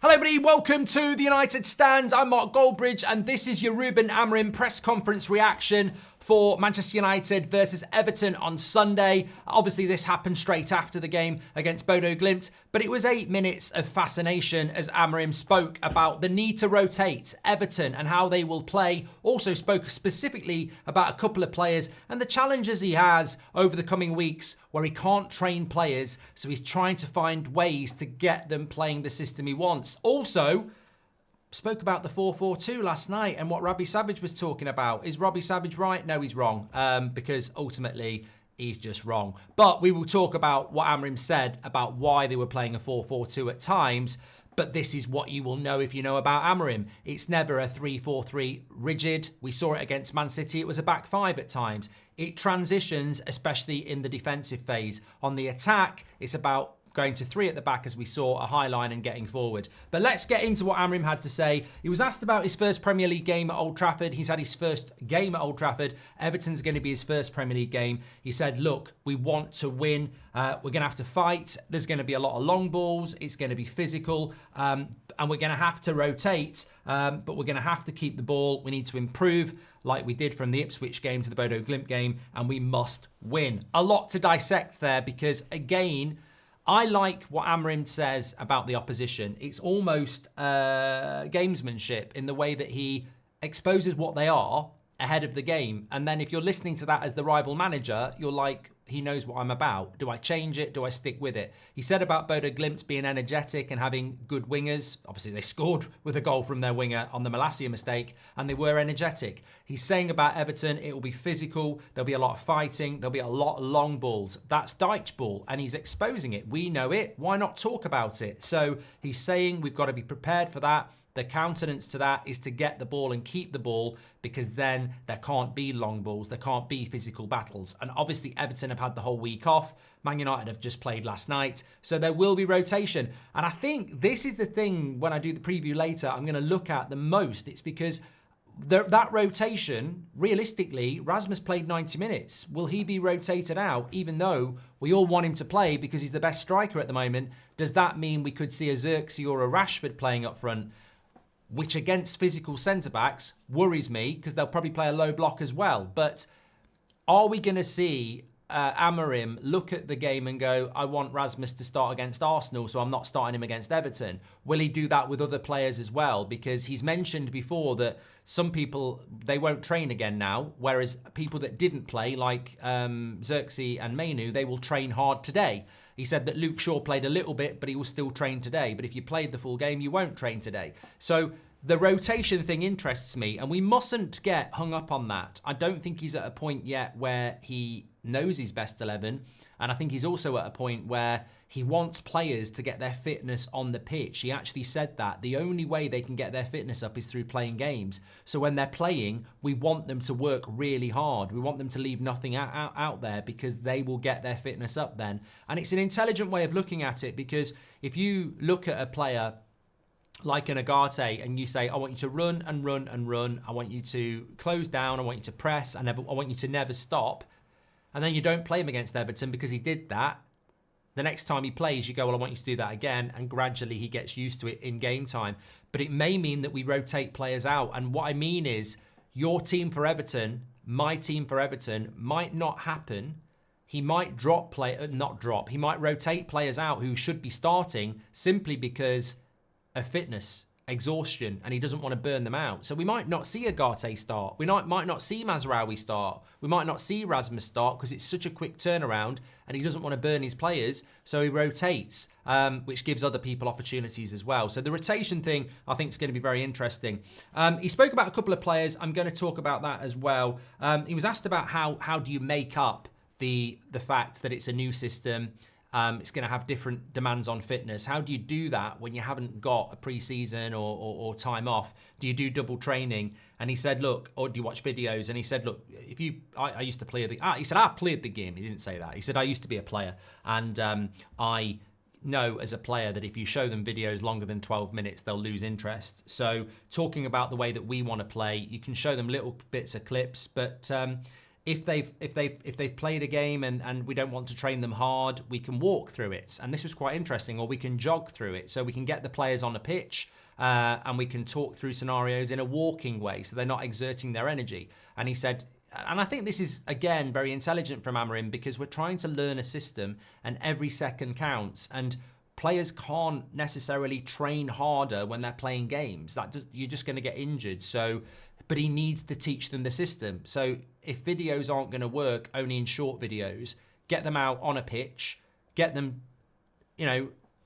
Hello everybody, welcome to the United Stands. I'm Mark Goldbridge and this is your Ruben Amorim press conference reaction for Manchester United versus Everton on Sunday. Obviously this happened straight after the game against Bodo Glimt, but it was 8 minutes of fascination as Amorim spoke about the need to rotate Everton and how they will play. Also spoke specifically about a couple of players and the challenges he has over the coming weeks where he can't train players, so he's trying to find ways to get them playing the system he wants. Also, spoke about the 4-4-2 last night and what Robbie Savage was talking about. Is Robbie Savage right? No, he's wrong, because ultimately he's just wrong. But we will talk about what Amorim said about why they were playing a 4-4-2 at times. But this is what you will know if you know about Amorim. It's never a 3-4-3 rigid. We saw it against Man City. It was a back five at times. It transitions, especially in the defensive phase. On the attack, it's about going to three at the back as we saw, a high line and getting forward. But let's get into what Amorim had to say. He was asked about his first Premier League game at Old Trafford. He's had his first game at Old Trafford. Everton's going to be his first Premier League game. He said, look, we want to win. We're going to have to fight. There's going to be a lot of long balls. It's going to be physical. And we're going to have to rotate, but we're going to have to keep the ball. We need to improve like we did from the Ipswich game to the Bodo Glimt game, and we must win. A lot to dissect there because, again, I like what Amorim says about the opposition. It's almost gamesmanship in the way that he exposes what they are ahead of the game. And then if you're listening to that as the rival manager, you're like, he knows what I'm about. Do I change it? Do I stick with it? He said about Bodo Glimt being energetic and having good wingers. Obviously, they scored with a goal from their winger on the Malacia mistake, and they were energetic. He's saying about Everton, it will be physical. There'll be a lot of fighting. There'll be a lot of long balls. That's Dyche ball, and he's exposing it. We know it. Why not talk about it? So he's saying we've got to be prepared for that. The countenance to that is to get the ball and keep the ball, because then there can't be long balls, there can't be physical battles. And obviously Everton have had the whole week off. Man United have just played last night. So there will be rotation. And I think this is the thing when I do the preview later, I'm going to look at the most. It's because that rotation, realistically, Rasmus played 90 minutes. Will he be rotated out, even though we all want him to play because he's the best striker at the moment? Does that mean we could see a Xerxes or a Rashford playing up front? Which against physical centre-backs worries me because they'll probably play a low block as well. But are we going to see Amorim look at the game and go, I want Rasmus to start against Arsenal, so I'm not starting him against Everton? Will he do that with other players as well? Because he's mentioned before that some people, they won't train again now, whereas people that didn't play, like Xerxes and Mainu, they will train hard today. He said that Luke Shaw played a little bit, but he will still train today. But if you played the full game, you won't train today. So the rotation thing interests me, and we mustn't get hung up on that. I don't think he's at a point yet where he knows his best 11. And I think he's also at a point where he wants players to get their fitness on the pitch. He actually said that the only way they can get their fitness up is through playing games. So when they're playing, we want them to work really hard. We want them to leave nothing out there because they will get their fitness up then. And it's an intelligent way of looking at it, because if you look at a player like an Agate and you say, I want you to run and run and run. I want you to close down. I want you to press. I want you to never stop. And then you don't play him against Everton because he did that. The next time he plays, you go, well, I want you to do that again. And gradually he gets used to it in game time. But it may mean that we rotate players out. And what I mean is your team for Everton, my team for Everton might not happen. He might he might rotate players out who should be starting simply because of fitness, exhaustion, and he doesn't want to burn them out. So we might not see Agate start. We might not see Mazraoui start. We might not see Rasmus start because it's such a quick turnaround and he doesn't want to burn his players. So he rotates, which gives other people opportunities as well. So the rotation thing, I think, is going to be very interesting. He spoke about a couple of players. I'm going to talk about that as well. He was asked about how do you make up the fact that it's a new system. It's going to have different demands on fitness. How do you do that when you haven't got a pre-season or time off? Do you do double training? And he said, look, or do you watch videos? And he said, look, I used to play he said, I've played the game. He didn't say that. He said, I used to be a player. And I know as a player that if you show them videos longer than 12 minutes, they'll lose interest. So talking about the way that we want to play, you can show them little bits of clips, but if they've played a game and we don't want to train them hard, we can walk through it. And this was quite interesting, or we can jog through it. So we can get the players on a pitch and we can talk through scenarios in a walking way, so they're not exerting their energy. And he said, and I think this is, again, very intelligent from Amorim, because we're trying to learn a system and every second counts. And players can't necessarily train harder when they're playing games. You're just going to get injured. But he needs to teach them the system. So if videos aren't going to work, only in short videos, get them out on a pitch, get them,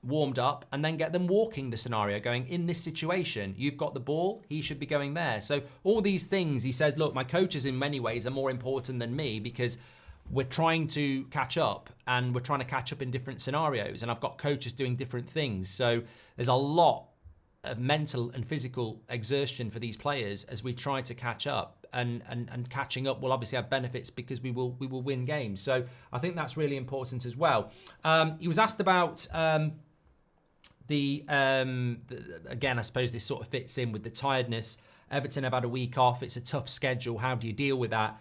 warmed up, and then get them walking the scenario, going, in this situation, you've got the ball, he should be going there. So all these things, he said, look, my coaches in many ways are more important than me, because we're trying to catch up, and we're trying to catch up in different scenarios, and I've got coaches doing different things. So there's a lot of mental and physical exertion for these players as we try to catch up, and catching up will obviously have benefits because we will win games. So I think that's really important as well. He was asked about again, I suppose this sort of fits in with the tiredness. Everton have had a week off. It's a tough schedule. How do you deal with that?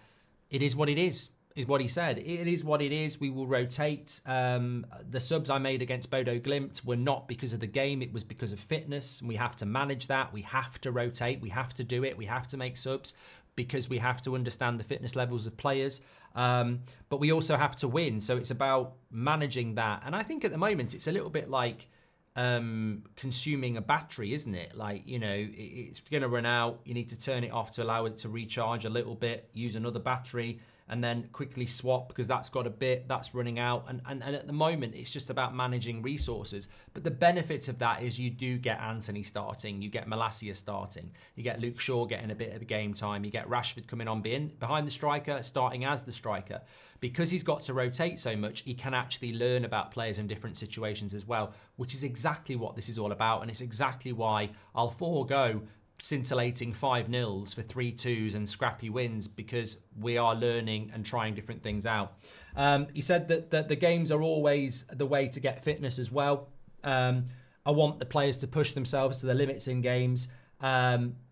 It is what it is what he said. It is what it is. We will rotate. The subs I made against Bodo Glimt were not because of the game. It was because of fitness. And we have to manage that. We have to rotate. We have to do it. We have to make subs because we have to understand the fitness levels of players. But we also have to win. So it's about managing that. And I think at the moment it's a little bit like consuming a battery, isn't it? Like, it's going to run out. You need to turn it off to allow it to recharge a little bit, use another battery, and then quickly swap because that's got a bit, that's running out. And at the moment, it's just about managing resources. But the benefits of that is you do get Anthony starting, you get Malacia starting, you get Luke Shaw getting a bit of game time, you get Rashford coming on behind the striker, starting as the striker. Because he's got to rotate so much, he can actually learn about players in different situations as well, which is exactly what this is all about. And it's exactly why I'll forego scintillating 5-0s for 3-2s and scrappy wins, because we are learning and trying different things out. He said that the games are always the way to get fitness as well. I want the players to push themselves to the limits in games.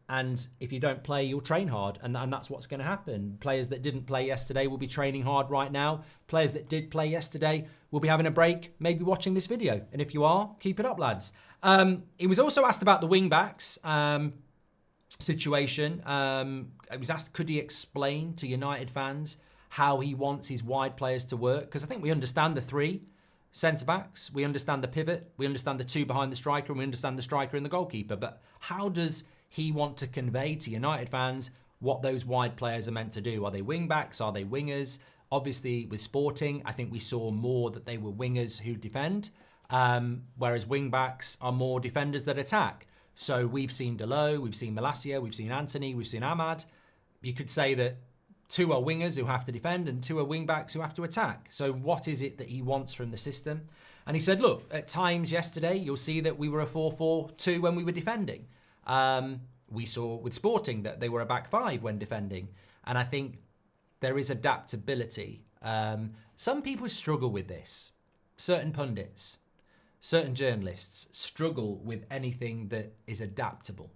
And if you don't play, you'll train hard. And that's what's going to happen. Players that didn't play yesterday will be training hard right now. Players that did play yesterday will be having a break, maybe watching this video. And if you are, keep it up, lads. He was also asked about the wing-backs situation. He was asked, could he explain to United fans how he wants his wide players to work? Because I think we understand the 3 centre-backs. We understand the pivot. We understand the 2 behind the striker. And we understand the striker and the goalkeeper. But how does he want to convey to United fans what those wide players are meant to do? Are they wing-backs? Are they wingers? Obviously, with Sporting, I think we saw more that they were wingers who defend, whereas wing-backs are more defenders that attack. So we've seen Delo, we've seen Malacia, we've seen Anthony, we've seen Ahmad. You could say that 2 are wingers who have to defend and 2 are wing-backs who have to attack. So what is it that he wants from the system? And he said, look, at times yesterday, you'll see that we were a 4-4-2 when we were defending. We saw with Sporting that they were a back 5 when defending. And I think there is adaptability. Some people struggle with this. Certain pundits, certain journalists struggle with anything that is adaptable.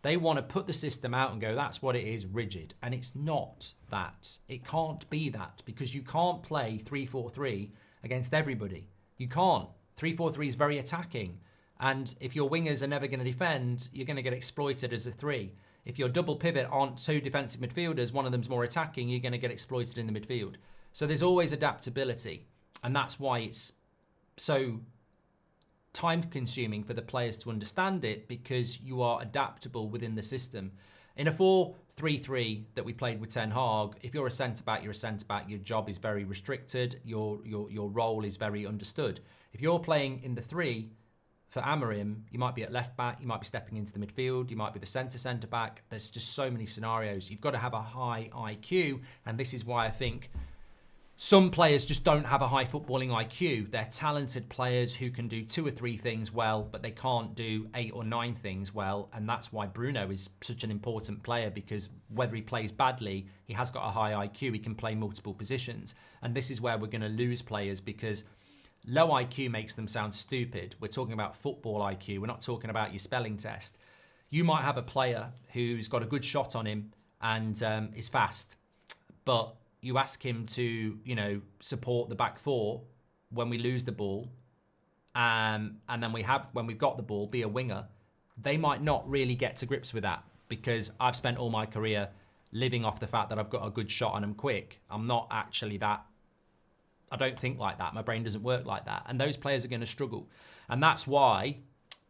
They want to put the system out and go, that's what it is, rigid. And it's not that. It can't be that, because you can't play 3-4-3 against everybody. You can't. 3-4-3 is very attacking. And if your wingers are never going to defend, you're going to get exploited as a 3. If your double pivot aren't 2 defensive midfielders, one of them's more attacking, you're going to get exploited in the midfield. So there's always adaptability. And that's why it's so time consuming for the players to understand it, because you are adaptable within the system. In a 4-3-3 that we played with Ten Hag, if you're a centre-back, you're a centre-back. Your job is very restricted. Your role is very understood. If you're playing in the 3 for Amorim, you might be at left back, you might be stepping into the midfield, you might be the centre back. There's just so many scenarios. You've got to have a high IQ, and this is why I think some players just don't have a high footballing IQ. They're talented players who can do 2 or 3 things well, but they can't do 8 or 9 things well. And that's why Bruno is such an important player, because whether he plays badly, he has got a high IQ. He can play multiple positions. And this is where we're going to lose players, because low IQ makes them sound stupid. We're talking about football IQ. We're not talking about your spelling test. You might have a player who's got a good shot on him and is fast, but you ask him to, support the back four when we lose the ball, and then when we've got the ball, be a winger, they might not really get to grips with that, because I've spent all my career living off the fact that I've got a good shot and I'm quick. I'm not actually that. I don't think like that. My brain doesn't work like that. And those players are going to struggle. And that's why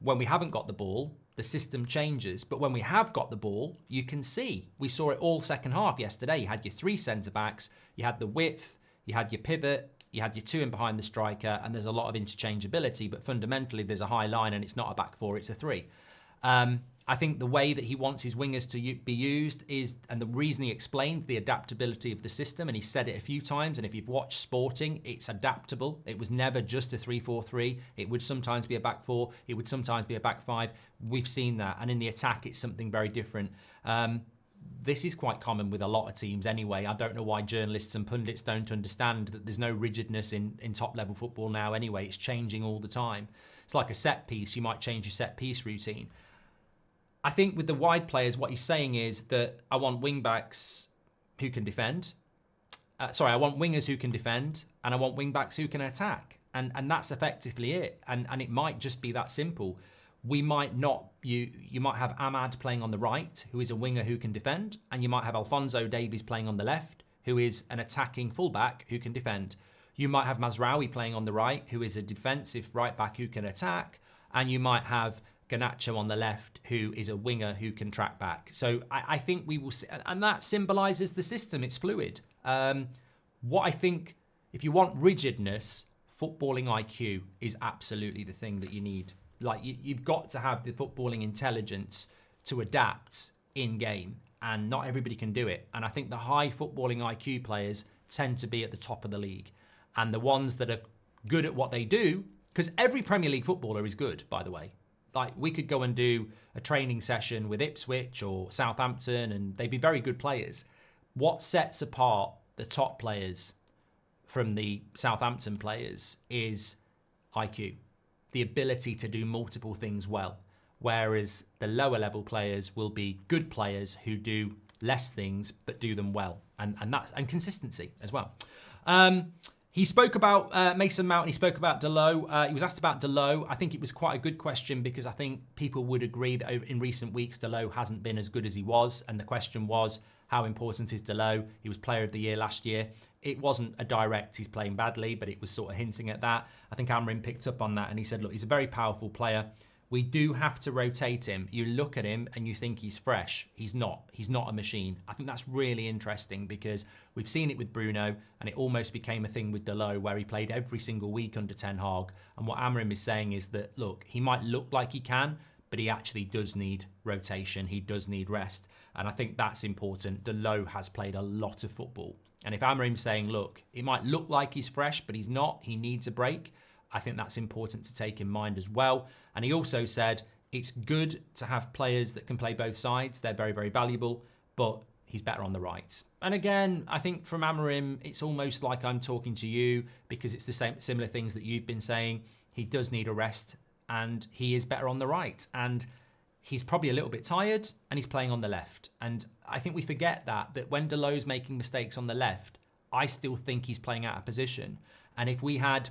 when we haven't got the ball, the system changes. But when we have got the ball, you can see. We saw it all second half yesterday. You had your 3 centre-backs, you had the width, you had your pivot, you had your 2 in behind the striker, and there's a lot of interchangeability. But fundamentally, there's a high line and it's not a back 4, it's a 3. I think the way that he wants his wingers to be used is, and the reason he explained the adaptability of the system, and he said it a few times, and if you've watched Sporting, it's adaptable. It was never just a 3-4-3. It would sometimes be a back 4. It would sometimes be a back 5. We've seen that. And in the attack, it's something very different. This is quite common with a lot of teams anyway. I don't know why journalists and pundits don't understand that there's no rigidness in top-level football now anyway. It's changing all the time. It's like a set piece. You might change your set piece routine. I think with the wide players, what he's saying is that I want wing-backs who can defend. I want wingers who can defend, and I want wing-backs who can attack. And that's effectively it. And it might just be that simple. We might not, you might have Ahmad playing on the right, who is a winger who can defend, and you might have Alphonso Davies playing on the left, who is an attacking fullback who can defend. You might have Mazraoui playing on the right, who is a defensive right-back who can attack, and you might have Garnacho on the left, who is a winger who can track back. So I think we will see, and that symbolises the system. It's fluid. What I think, if you want rigidness, footballing IQ is absolutely the thing that you need. Like you've got to have the footballing intelligence to adapt in game, and not everybody can do it. And I think the high footballing IQ players tend to be at the top of the league, and the ones that are good at what they do, because every Premier League footballer is good, by the way. Like, we could go and do a training session with Ipswich or Southampton, and they'd be very good players. What sets apart the top players from the Southampton players is IQ, the ability to do multiple things well, whereas the lower level players will be good players who do less things but do them well, and consistency as well. He spoke about Mason Mount, and he spoke about Dalot. He was asked about Dalot. I think it was quite a good question, because I think people would agree that in recent weeks, Dalot hasn't been as good as he was. And the question was, how important is Dalot? He was Player of the Year last year. It wasn't a direct, he's playing badly, but it was sort of hinting at that. I think Amorim picked up on that, and he said, look, he's a very powerful player. We do have to rotate him. You look at him and you think he's fresh. He's not. He's not a machine. I think that's really interesting, because we've seen it with Bruno, and it almost became a thing with Dalot, where he played every single week under Ten Hag. And what Amorim is saying is that, look, he might look like he can, but he actually does need rotation. He does need rest. And I think that's important. Dalot has played a lot of football. And if Amorim's saying, look, it might look like he's fresh, but he's not, he needs a break, I think that's important to take in mind as well. And he also said it's good to have players that can play both sides. They're very, very valuable, but he's better on the right. And again, I think from Amorim, it's almost like I'm talking to you, because it's the same similar things that you've been saying. He does need a rest, and he is better on the right. And he's probably a little bit tired, and he's playing on the left. And I think we forget that when Dalot's making mistakes on the left, I still think he's playing out of position. And if we had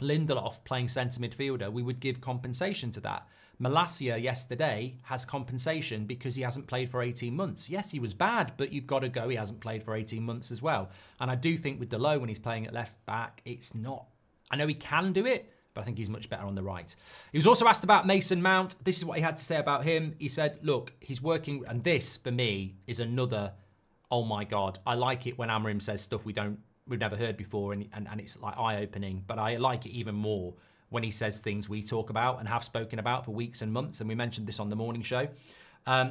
Lindelof playing centre midfielder, we would give compensation to that. Malacia yesterday has compensation because he hasn't played for 18 months. Yes, he was bad, but you've got to go, he hasn't played for 18 months as well. And I do think with Dalot, when he's playing at left back, it's not, I know he can do it, but I think he's much better on the right. He was also asked about Mason Mount. This is what he had to say about him. He said, look, he's working, and this for me is another, oh my God, I like it when Amorim says stuff we've never heard before, and it's like eye-opening, but I like it even more when he says things we talk about and have spoken about for weeks and months, and we mentioned this on the morning show.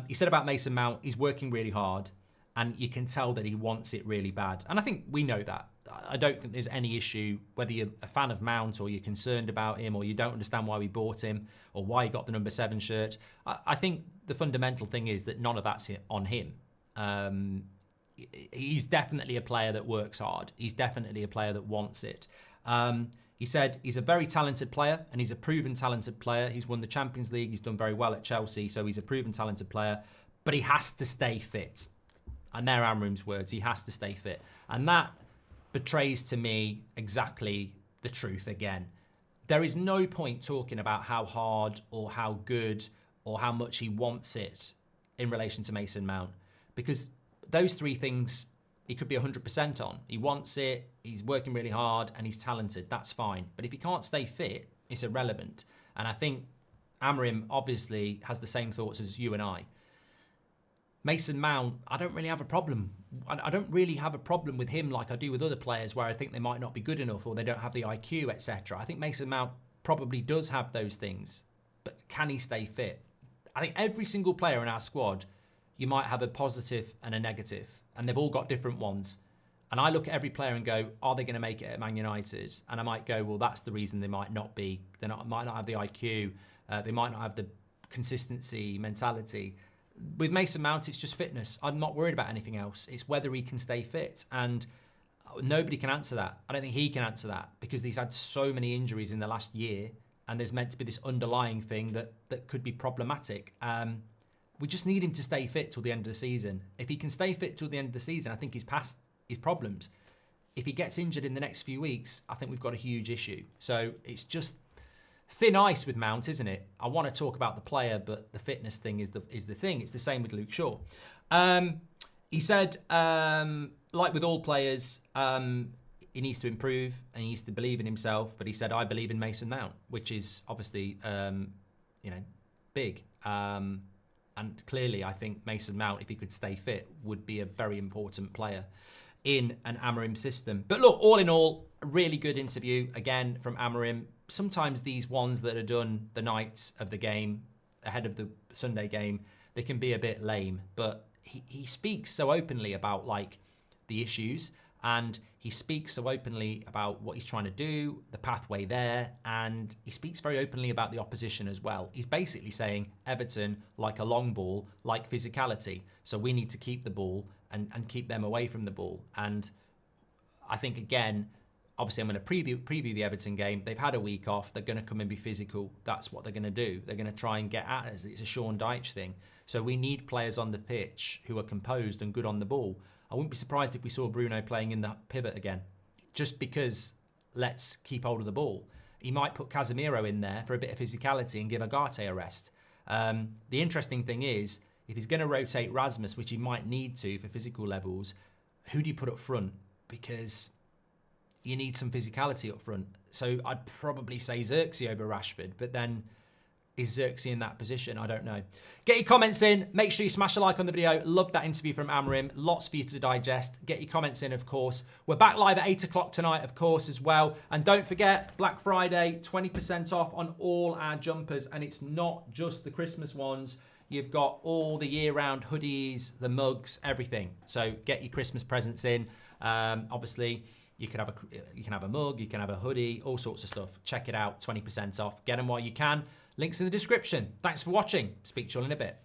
He said about Mason Mount, he's working really hard, and you can tell that he wants it really bad. And I think we know that. I don't think there's any issue, whether you're a fan of Mount or you're concerned about him or you don't understand why we bought him or why he got the number 7 shirt. I think the fundamental thing is that none of that's on him. He's definitely a player that works hard. He's definitely a player that wants it. He said he's a very talented player, and he's a proven talented player. He's won the Champions League. He's done very well at Chelsea, so he's a proven talented player. But he has to stay fit. And they're Amorim's words. He has to stay fit. And that betrays to me exactly the truth again. There is no point talking about how hard or how good or how much he wants it in relation to Mason Mount, because those three things he could be 100% on. He wants it, he's working really hard, and he's talented. That's fine. But if he can't stay fit, it's irrelevant. And I think Amorim obviously has the same thoughts as you and I. Mason Mount, I don't really have a problem. I don't really have a problem with him like I do with other players where I think they might not be good enough or they don't have the IQ, etc. I think Mason Mount probably does have those things, but can he stay fit? I think every single player in our squad, you might have a positive and a negative, and they've all got different ones. And I look at every player and go, are they going to make it at Man United? And I might go, well, that's the reason they might not be. Might not have the IQ. They might not have the consistency, mentality. With Mason Mount, it's just fitness. I'm not worried about anything else. It's whether he can stay fit. And nobody can answer that. I don't think he can answer that because he's had so many injuries in the last year, and there's meant to be this underlying thing that could be problematic. We just need him to stay fit till the end of the season. If he can stay fit till the end of the season, I think he's past his problems. If he gets injured in the next few weeks, I think we've got a huge issue. So it's just thin ice with Mount, isn't it? I want to talk about the player, but the fitness thing is the thing. It's the same with Luke Shaw. He said, like with all players, he needs to improve and he needs to believe in himself. But he said, I believe in Mason Mount, which is obviously, big. And clearly, I think Mason Mount, if he could stay fit, would be a very important player in an Amorim system. But look, all in all, a really good interview, again, from Amorim. Sometimes these ones that are done the night of the game, ahead of the Sunday game, they can be a bit lame. But he speaks so openly about, like, the issues, and he speaks so openly about what he's trying to do, the pathway there, and he speaks very openly about the opposition as well. He's basically saying Everton like a long ball, like physicality. So we need to keep the ball and keep them away from the ball. And I think, again, obviously I'm going to preview the Everton game. They've had a week off. They're going to come and be physical. That's what they're going to do. They're going to try and get at us. It's a Sean Dyche thing. So we need players on the pitch who are composed and good on the ball. I wouldn't be surprised if we saw Bruno playing in the pivot again, just because let's keep hold of the ball. He might put Casemiro in there for a bit of physicality and give Agate a rest. The interesting thing is, if he's going to rotate Rasmus, which he might need to for physical levels, who do you put up front? Because you need some physicality up front. So I'd probably say Xerxes over Rashford, but then is Xerxes in that position? I don't know. Get your comments in. Make sure you smash a like on the video. Love that interview from Amorim. Lots for you to digest. Get your comments in, of course. We're back live at 8 o'clock tonight, of course, as well. And don't forget, Black Friday, 20% off on all our jumpers. And it's not just the Christmas ones. You've got all the year-round hoodies, the mugs, everything. So get your Christmas presents in. Obviously, you can have a mug, you can have a hoodie, all sorts of stuff. Check it out, 20% off. Get them while you can. Links in the description. Thanks for watching. Speak to you all in a bit.